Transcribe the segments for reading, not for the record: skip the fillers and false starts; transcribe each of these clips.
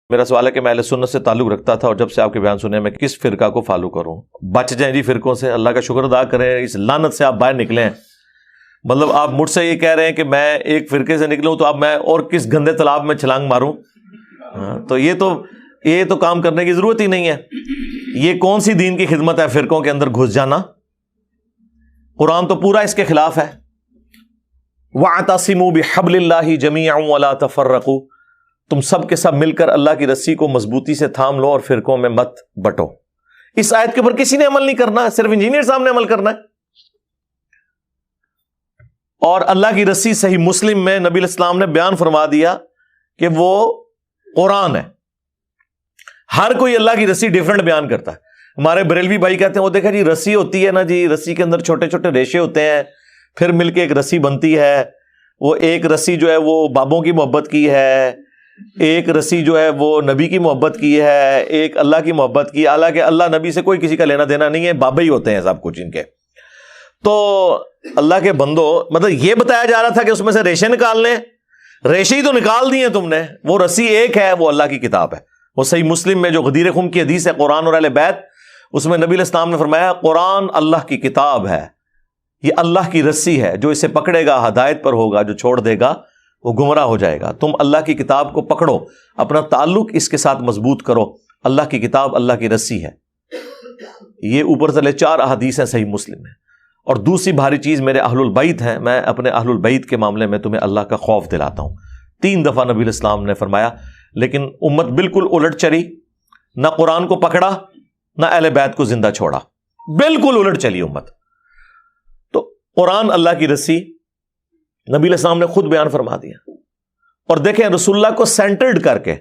میرا سوال ہے کہ میں اہل سنت سے تعلق رکھتا تھا اور جب سے آپ کے بیان سنے میں کس فرقہ کو فالو کروں؟ بچ جائیں جی فرقوں سے، اللہ کا شکر ادا کریں، اس لعنت سے آپ باہر نکلیں۔ مطلب آپ مجھ سے یہ کہہ رہے ہیں کہ میں ایک فرقے سے نکلوں تو اب میں اور کس گندے تالاب میں چھلانگ ماروں؟ تو یہ تو کام کرنے کی ضرورت ہی نہیں ہے۔ یہ کون سی دین کی خدمت ہے فرقوں کے اندر گھس جانا؟ قرآن تو پورا اس کے خلاف ہے۔ وَاعْتَصِمُوا بِحَبْلِ اللَّهِ جَمِيعًا وَلَا تَفَرَّقُوا، تم سب کے سب مل کر اللہ کی رسی کو مضبوطی سے تھام لو اور فرقوں میں مت بٹو۔ اس آیت کے اوپر کسی نے عمل نہیں کرنا ہے، صرف انجینئر صاحب نے عمل کرنا ہے۔ اور اللہ کی رسی صحیح مسلم میں نبی علیہ السلام نے بیان فرما دیا کہ وہ قرآن ہے۔ ہر کوئی اللہ کی رسی ڈیفرنٹ بیان کرتا ہے۔ ہمارے بریلوی بھائی کہتے ہیں وہ دیکھا جی رسی ہوتی ہے نا جی، رسی کے اندر چھوٹے چھوٹے ریشے ہوتے ہیں، پھر مل کے ایک رسی بنتی ہے۔ وہ ایک رسی جو ہے وہ بابوں کی محبت کی ہے، ایک رسی جو ہے وہ نبی کی محبت کی ہے، ایک اللہ کی محبت کی، حالانکہ اللہ نبی سے کوئی کسی کا لینا دینا نہیں ہے، بابے ہی ہوتے ہیں سب کچھ ان کے۔ تو اللہ کے بندو، مطلب یہ بتایا جا رہا تھا کہ اس میں سے ریشے نکال لیں، ریشے ہی تو نکال دیے تم نے۔ وہ رسی ایک ہے، وہ اللہ کی کتاب ہے۔ وہ صحیح مسلم میں جو غدیر خم کی حدیث ہے قرآن اور اہل بیت، اس میں نبی علیہ السلام نے فرمایا قرآن اللہ کی کتاب ہے، یہ اللہ کی رسی ہے، جو اسے پکڑے گا ہدایت پر ہوگا، جو چھوڑ دے گا وہ گمراہ ہو جائے گا۔ تم اللہ کی کتاب کو پکڑو، اپنا تعلق اس کے ساتھ مضبوط کرو۔ اللہ کی کتاب اللہ کی رسی ہے۔ یہ اوپر سے 4 احادیث ہیں صحیح مسلم میں۔ اور دوسری بھاری چیز میرے اہل البیت ہیں، میں اپنے اہل البیت کے معاملے میں تمہیں اللہ کا خوف دلاتا ہوں۔ 3 دفعہ نبی علیہ السلام نے فرمایا، لیکن امت بالکل الٹ چلی، نہ قرآن کو پکڑا نہ اہل بیت کو زندہ چھوڑا، بالکل الٹ چلی امت۔ تو قرآن اللہ کی رسی نبی علیہ السلام نے خود بیان فرما دیا۔ اور دیکھیں رسول اللہ کو سینٹرڈ کر کے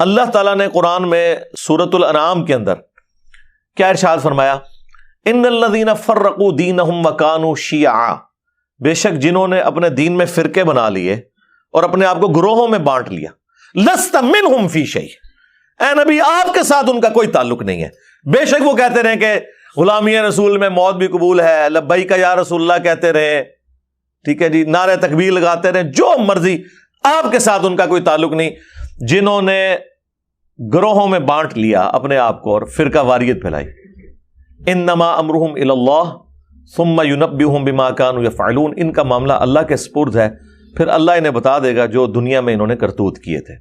اللہ تعالیٰ نے قرآن میں سورۃ الانعام کے اندر کیا ارشاد فرمایا؟ ان الذین فرقوا دینہم وکانوا شیعا، بے شک جنہوں نے اپنے دین میں فرقے بنا لیے اور اپنے آپ کو گروہوں میں بانٹ لیا، لست منہم فی شیء، اے نبی آپ کے ساتھ ان کا کوئی تعلق نہیں ہے۔ بے شک وہ کہتے رہے کہ غلامی رسول میں موت بھی قبول ہے، لبیک یا رسول اللہ کہتے رہے، ٹھیک ہے جی، نعرہ تکبیر لگاتے رہے، جو مرضی، آپ کے ساتھ ان کا کوئی تعلق نہیں۔ جنہوں نے گروہوں میں بانٹ لیا اپنے آپ کو اور فرقہ واریت پھیلائی، انما امرهم الی اللہ ثم ینبئہم بما کانوا یفعلون، ان کا معاملہ اللہ کے سپرد ہے، پھر اللہ انہیں بتا دے گا جو دنیا میں انہوں نے کرتوت کیے تھے۔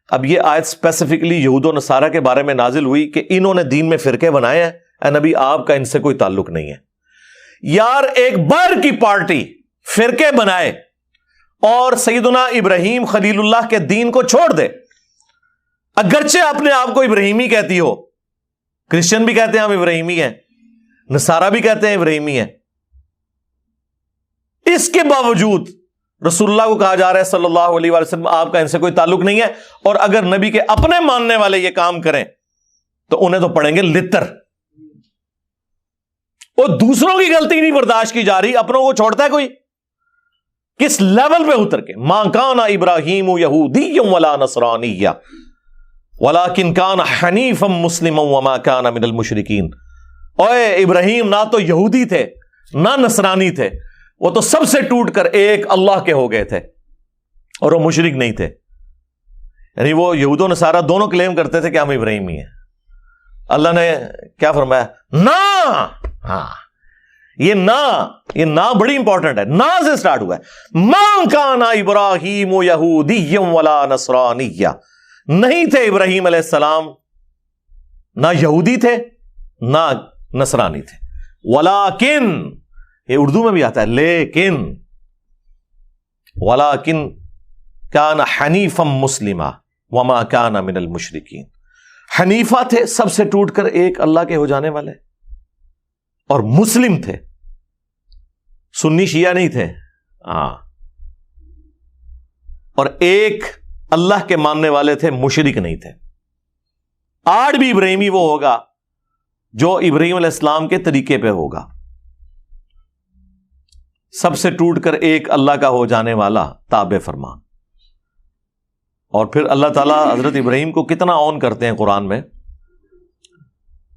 اب یہ آیت اسپیسیفکلی یہود و نصارہ کے بارے میں نازل ہوئی کہ انہوں نے دین میں فرقے بنائے ہیں، اے نبی آپ کا ان سے کوئی تعلق نہیں ہے۔ یار ایک باہر کی پارٹی فرقے بنائے اور سیدنا ابراہیم خلیل اللہ کے دین کو چھوڑ دے، اگرچہ اپنے آپ کو ابراہیمی کہتی ہو، کرسچن بھی کہتے ہیں ہم ابراہیمی ہیں، نصارہ بھی کہتے ہیں ابراہیمی ہیں، اس کے باوجود رسول اللہ کو کہا جا رہا ہے صلی اللہ علیہ وسلم آپ کا ان سے کوئی تعلق نہیں ہے۔ اور اگر نبی کے اپنے ماننے والے یہ کام کریں تو انہیں تو پڑیں گے لتر۔ اور دوسروں کی غلطی نہیں برداشت کی جا رہی، اپنوں کو چھوڑتا ہے کوئی؟ کس لیول پہ اتر کے؟ مَا كَانَ إِبْرَاهِيمُ يَهُودِيًّا وَلَا نَصْرَانِيًّا وَلَكِنْ كَانَ حَنِيفًا مُسْلِمًا وَمَا كَانَ مِنَ الْمُشْرِكِينَ۔ اوے ابراہیم نہ تو یہودی تھے نہ نصرانی تھے، وہ تو سب سے ٹوٹ کر ایک اللہ کے ہو گئے تھے، اور وہ مشرک نہیں تھے۔ یعنی وہ یہود و نصارہ دونوں کلیم کرتے تھے کہ ہم ابراہیمی ہیں۔ اللہ نے کیا فرمایا؟ نہ، ہاں یہ نہ بڑی امپورٹنٹ ہے، نہ سے سٹارٹ ہوا ہے۔ مَا كَانَ إِبْرَاهِيمُ يَهُودِيًّا وَلَا نَصْرَانِيًّا، نہیں تھے ابراہیم علیہ السلام نہ یہودی تھے نہ نصرانی تھے، ولیکن، یہ اردو میں بھی آتا ہے لیکن، ولیکن کان حنیفا مسلما وما کان من المشرکین، حنیفہ تھے سب سے ٹوٹ کر ایک اللہ کے ہو جانے والے، اور مسلم تھے، سنی شیعہ نہیں تھے، ہاں، اور ایک اللہ کے ماننے والے تھے، مشرک نہیں تھے۔ آج بھی ابراہیمی وہ ہوگا جو ابراہیم علیہ السلام کے طریقے پہ ہوگا، سب سے ٹوٹ کر ایک اللہ کا ہو جانے والا تابع فرمان۔ اور پھر اللہ تعالیٰ حضرت ابراہیم کو کتنا آن کرتے ہیں قرآن میں،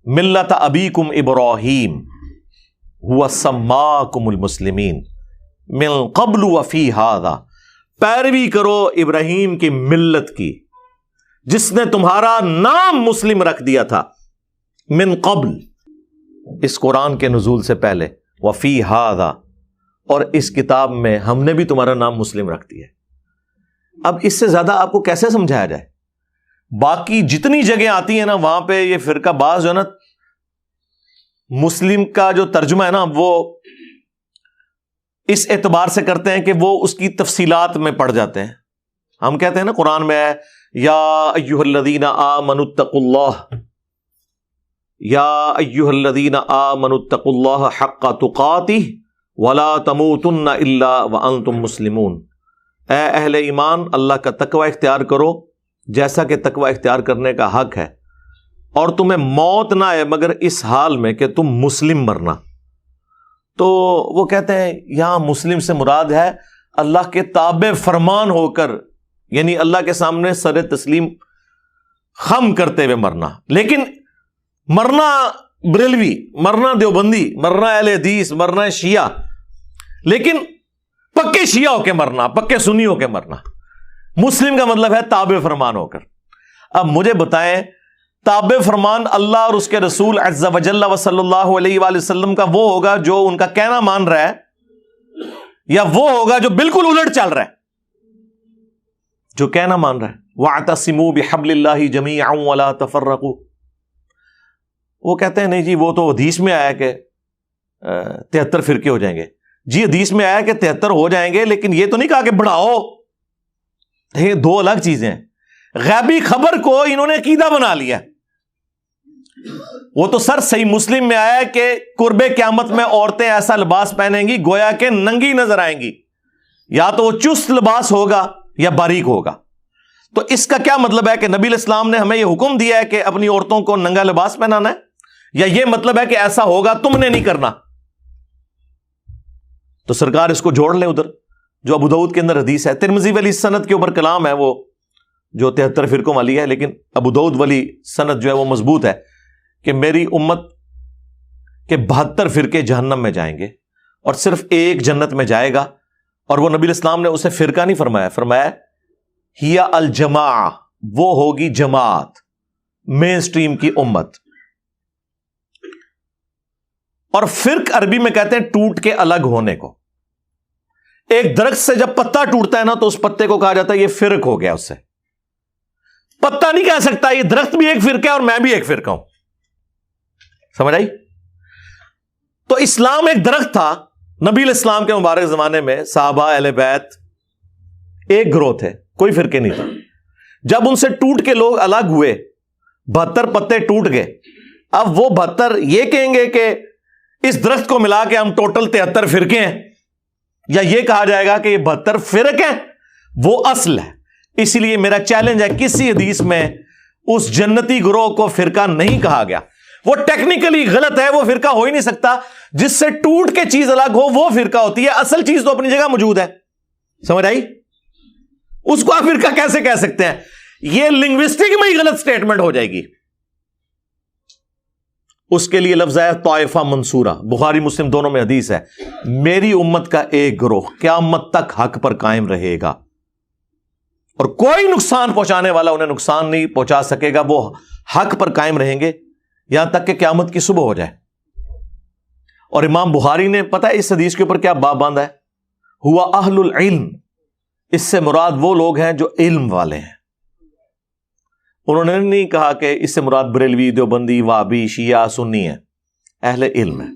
ملت ابیکم ابراہیم هو سماکم المسلمین من قبل وفی ھذا پیروی کرو ابراہیم کی ملت کی جس نے تمہارا نام مسلم رکھ دیا تھا من قبل، اس قرآن کے نزول سے پہلے، وفی ھذا، اور اس کتاب میں ہم نے بھی تمہارا نام مسلم رکھ دیا۔ اب اس سے زیادہ آپ کو کیسے سمجھایا جائے؟ باقی جتنی جگہ آتی ہیں نا وہاں پہ یہ فرقہ باز جو ہے نا مسلم کا جو ترجمہ ہے نا وہ اس اعتبار سے کرتے ہیں کہ وہ اس کی تفصیلات میں پڑ جاتے ہیں۔ ہم کہتے ہیں نا قرآن میں ہے یا ایھا الذین آمنوا اتقوا اللہ، یا ایھا الذین آمنوا اتقوا اللہ حق تقاتہ ولا تموتن الا وانتم مسلمون، اے اہل ایمان اللہ کا تقوی اختیار کرو جیسا کہ تقوی اختیار کرنے کا حق ہے، اور تمہیں موت نہ آئے مگر اس حال میں کہ تم مسلم مرنا۔ تو وہ کہتے ہیں یہاں مسلم سے مراد ہے اللہ کے تابع فرمان ہو کر، یعنی اللہ کے سامنے سر تسلیم خم کرتے ہوئے مرنا۔ لیکن مرنا بریلوی، مرنا دیوبندی، مرنا اہل حدیث، مرنا شیعہ، لیکن پکے شیعہ ہو کے مرنا، پکے سنی ہو کے مرنا۔ مسلم کا مطلب ہے تابع فرمان ہو کر۔ اب مجھے بتائیں تابع فرمان اللہ اور اس کے رسول عز و جل و صلی اللہ علیہ وآلہ وسلم کا وہ ہوگا جو ان کا کہنا مان رہا ہے، یا وہ ہوگا جو بالکل الٹ چل رہا ہے، جو کہنا مان رہا ہے وَاعْتَصِمُوا بِحَبْلِ اللَّهِ جَمِيعًا وَلَا تَفَرَّقُوا، وہ کہتے ہیں نہیں جی وہ تو حدیث میں آیا کہ 73 فرقے ہو جائیں گے۔ جی حدیث میں آیا کہ 73 ہو جائیں گے، لیکن یہ تو نہیں کہا کہ بڑھاؤ۔ یہ دو الگ چیزیں ہیں۔ غیبی خبر کو انہوں نے عقیدہ بنا لیا۔ وہ تو سر صحیح مسلم میں آیا کہ قرب قیامت میں عورتیں ایسا لباس پہنیں گی گویا کہ ننگی نظر آئیں گی، یا تو وہ چست لباس ہوگا یا باریک ہوگا۔ تو اس کا کیا مطلب ہے کہ نبی علیہ السلام نے ہمیں یہ حکم دیا ہے کہ اپنی عورتوں کو ننگا لباس پہنانا ہے، یا یہ مطلب ہے کہ ایسا ہوگا تم نے نہیں کرنا؟ تو سرکار اس کو جوڑ لے ادھر جو ابو داؤد کے اندر حدیث ہے۔ ترمذی والی سند کے اوپر کلام ہے وہ جو 73 فرقوں والی ہے، لیکن ابو داؤد والی سند جو ہے وہ مضبوط ہے کہ میری امت کے 72 فرقے جہنم میں جائیں گے اور صرف ایک جنت میں جائے گا، اور وہ نبی علیہ السلام نے اسے فرقہ نہیں فرمایا، فرمایا ہی الجماع، وہ ہوگی جماعت، مین سٹریم کی امت۔ اور فرق عربی میں کہتے ہیں ٹوٹ کے الگ ہونے کو۔ ایک درخت سے جب پتا ٹوٹتا ہے نا تو اس پتے کو کہا جاتا ہے یہ فرق ہو گیا، اس سے پتا نہیں کہہ سکتا یہ درخت بھی ایک فرقہ ہے اور میں بھی ایک فرقہ ہوں۔ سمجھ آئی؟ تو اسلام ایک درخت تھا، نبی علیہ السلام کے مبارک زمانے میں صحابہ اہل بیت ایک گروہ تھے، کوئی فرقے نہیں تھا۔ جب ان سے ٹوٹ کے لوگ الگ ہوئے، 72 پتے ٹوٹ گئے، اب وہ 72 یہ کہیں گے کہ اس درخت کو ملا کے ہم ٹوٹل 73 فرقے ہیں، یا یہ کہا جائے گا کہ یہ 72 فرق ہیں، وہ اصل ہے۔ اسی لیے میرا چیلنج ہے کسی حدیث میں اس جنتی گروہ کو فرقہ نہیں کہا گیا۔ وہ ٹیکنیکلی غلط ہے، وہ فرقہ ہو ہی نہیں سکتا۔ جس سے ٹوٹ کے چیز الگ ہو وہ فرقہ ہوتی ہے، اصل چیز تو اپنی جگہ موجود ہے۔ سمجھ آئی؟ اس کو آپ فرقہ کیسے کہہ سکتے ہیں؟ یہ لنگوسٹک میں ہی غلط سٹیٹمنٹ ہو جائے گی۔ اس کے لیے لفظ ہے طائفہ منصورہ، بخاری مسلم دونوں میں حدیث ہے، میری امت کا ایک گروہ قیامت تک حق پر قائم رہے گا، اور کوئی نقصان پہنچانے والا انہیں نقصان نہیں پہنچا سکے گا، وہ حق پر قائم رہیں گے یہاں تک کہ قیامت کی صبح ہو جائے۔ اور امام بخاری نے پتہ ہے اس حدیث کے اوپر کیا باب باندھا ہے؟ ہوا اہل العلم، اس سے مراد وہ لوگ ہیں جو علم والے ہیں۔ انہوں نے نہیں کہا کہ اس سے مراد بریلوی، دیوبندی، وہابی، شیعہ، سنی ہے، اہل علم ہے۔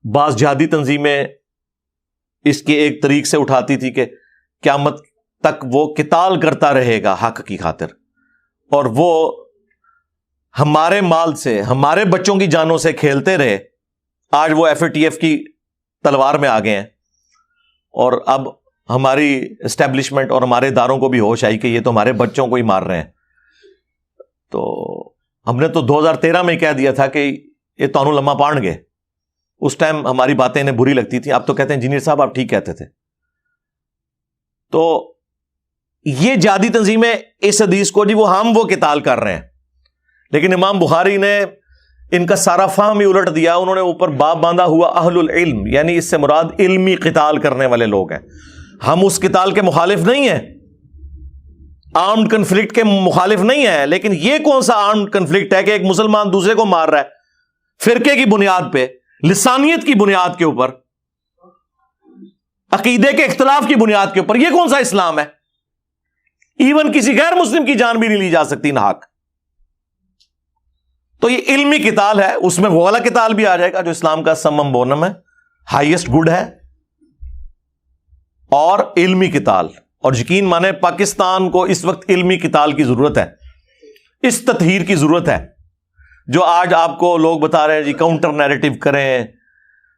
بعض جہادی تنظیمیں اس کے ایک طریق سے اٹھاتی تھی کہ قیامت تک وہ قتال کرتا رہے گا حق کی خاطر، اور وہ ہمارے مال سے، ہمارے بچوں کی جانوں سے کھیلتے رہے۔ آج وہ FATF کی تلوار میں آ گئے ہیں، اور اب ہماری اسٹیبلشمنٹ اور ہمارے اداروں کو بھی ہوش آئی کہ یہ تو ہمارے بچوں کو ہی مار رہے ہیں۔ تو ہم نے تو 2013 میں ہی کہہ دیا تھا کہ یہ تانوں لمحہ پان گئے۔ اس ٹائم ہماری باتیں انہیں بری لگتی تھی، اب تو کہتے ہیں انجینئر صاحب آپ ٹھیک کہتے تھے۔ تو یہ جہادی تنظیمیں اس حدیث کو جی وہ قتال کر رہے ہیں، لیکن امام بخاری نے ان کا سارا فہم ہی الٹ دیا. انہوں نے اوپر باب باندھا ہوا اہل العلم، یعنی اس سے مراد علمی قتال کرنے والے لوگ ہیں. ہم اس قتال کے مخالف نہیں ہیں، آرمڈ کنفلکٹ کے مخالف نہیں ہیں، لیکن یہ کون سا آرمڈ کنفلکٹ ہے کہ ایک مسلمان دوسرے کو مار رہا ہے فرقے کی بنیاد پہ، لسانیت کی بنیاد کے اوپر، عقیدے کے اختلاف کی بنیاد کے اوپر؟ یہ کون سا اسلام ہے؟ ایون کسی غیر مسلم کی جان بھی نہیں لی جا سکتی ناحق. تو یہ علمی قتال ہے، اس میں وہ والا قتال بھی آ جائے گا جو اسلام کا سمم بونم ہے، ہائیسٹ گڈ ہے، اور علمی قتال. اور یقین مانے پاکستان کو اس وقت علمی قتال کی ضرورت ہے، اس تطہیر کی ضرورت ہے. جو آج آپ کو لوگ بتا رہے ہیں جی کاؤنٹر نیریٹو کریں،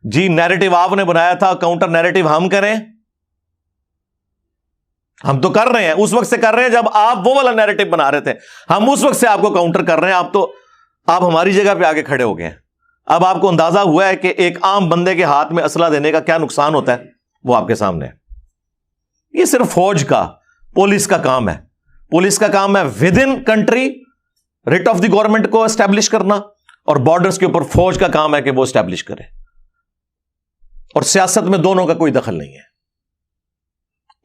جی نیریٹو آپ نے بنایا تھا، کاؤنٹر نیریٹو ہم کریں. ہم تو کر رہے ہیں، اس وقت سے کر رہے ہیں جب آپ وہ والا نیریٹو بنا رہے تھے. ہم اس وقت سے آپ کو کاؤنٹر کر رہے ہیں. آپ ہماری جگہ پہ آگے کھڑے ہو گئے ہیں. اب آپ کو اندازہ ہوا ہے کہ ایک عام بندے کے ہاتھ میں اسلحہ دینے کا کیا نقصان ہوتا ہے، وہ آپ کے سامنے ہے. یہ صرف فوج کا، پولیس کا کام ہے. پولیس کا کام ہے with in country rate of the government کو اسٹیبلش کرنا، اور بارڈرز کے اوپر فوج کا کام ہے کہ وہ اسٹیبلش کرے. اور سیاست میں دونوں کا کوئی دخل نہیں ہے.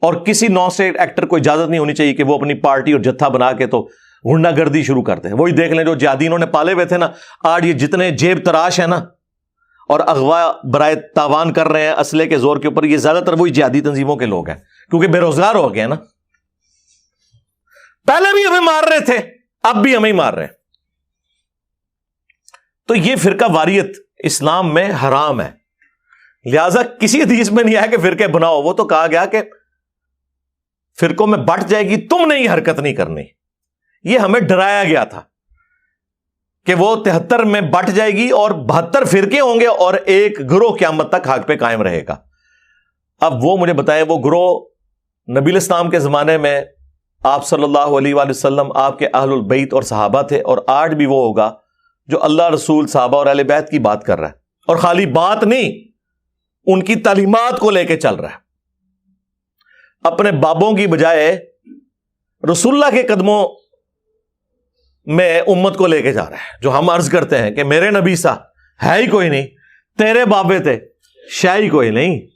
اور کسی نان اسٹیٹ ایکٹر کو اجازت نہیں ہونی چاہیے کہ وہ اپنی پارٹی اور جتھا بنا کے تو غنڈہ گردی شروع کرتے ہیں. وہی دیکھ لیں جو جہادی انہوں نے پالے ہوئے تھے نا، آج یہ جتنے جیب تراش ہیں نا اور اغوا برائے تاوان کر رہے ہیں اسلحے کے زور کے اوپر، یہ زیادہ تر وہی جہادی تنظیموں کے لوگ ہیں، کیونکہ بے روزگار ہو گئے نا. پہلے بھی ہمیں مار رہے تھے، اب بھی ہمیں ہی مار رہے ہیں. تو یہ فرقہ واریت اسلام میں حرام ہے. لہذا کسی حدیث میں نہیں آیا کہ فرقے بناؤ، وہ تو کہا گیا کہ فرقوں میں بٹ جائے گی، تم نے یہ حرکت نہیں کرنی. یہ ہمیں ڈرایا گیا تھا کہ وہ 73 میں بٹ جائے گی اور 72 فرقے ہوں گے اور ایک گروہ قیامت تک حق پہ قائم رہے گا. اب وہ مجھے بتائیں، وہ گروہ نبی الاسلام کے زمانے میں آپ صلی اللہ علیہ وآلہ وسلم، آپ کے اہل البیت اور صحابہ تھے، اور آج بھی وہ ہوگا جو اللہ رسول صحابہ اور اہل بیت کی بات کر رہا ہے، اور خالی بات نہیں، ان کی تعلیمات کو لے کے چل رہا ہے. اپنے بابوں کی بجائے رسول اللہ کے قدموں میں امت کو لے کے جا رہا ہے. جو ہم عرض کرتے ہیں کہ میرے نبی سا ہے ہی کوئی نہیں، تیرے بابے تھے شے ہی کوئی نہیں.